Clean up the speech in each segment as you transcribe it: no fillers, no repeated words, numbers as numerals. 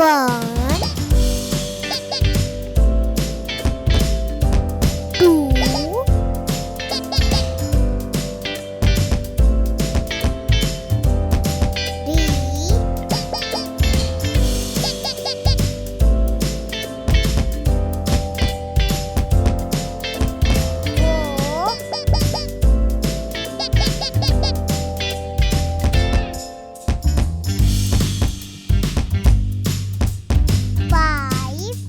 One, two, three, four, five, six,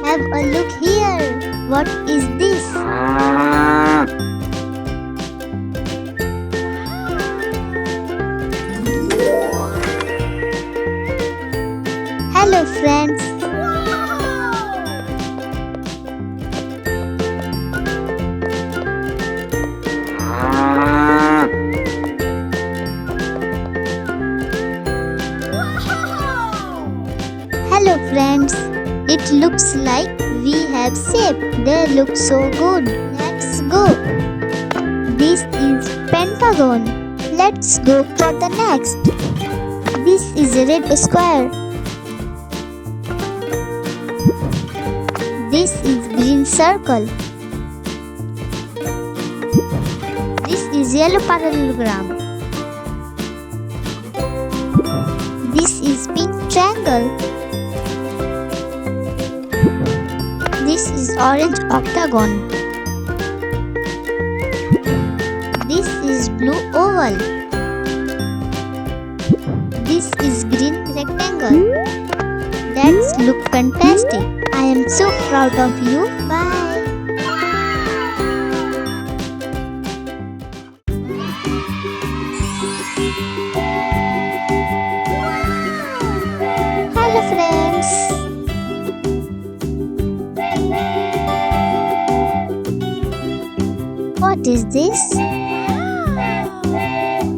have a look here. What is this? Hello friends. Hello friends. It looks like we have shape. They look so good. Let's go. This is pentagon. Let's go for the next. This is a red square. This is green circle. This is yellow parallelogram. This is pink triangle. This is orange octagon. This is blue oval. This is green rectangle. That's look fantastic. I am so proud of you. Bye. Hello friends. What is this?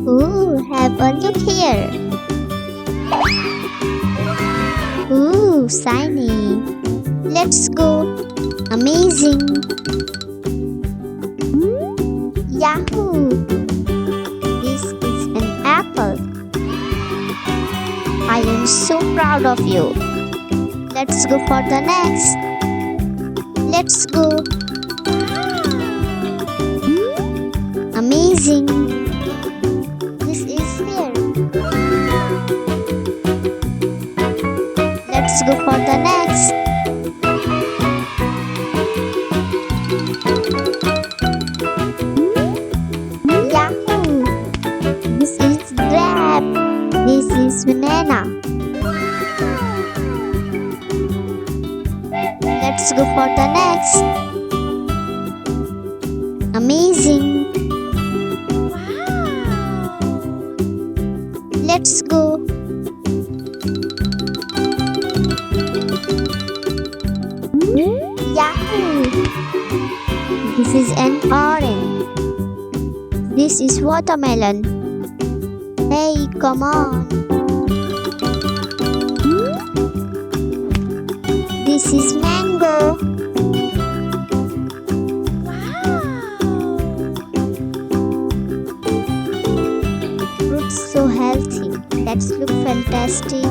Ooh, have a look here. Ooh, shiny. Let's go. Amazing. Yahoo! This is an apple. I am so proud of you. Let's go for the next. Let's go. Amazing. This is here. Let's go for the next. Yahoo! This is grape. This is banana. Let's go for the next. Amazing. Let's go. Yahoo! This is an orange. This is watermelon. Hey, come on. This is mango. so healthy. That's look fantastic.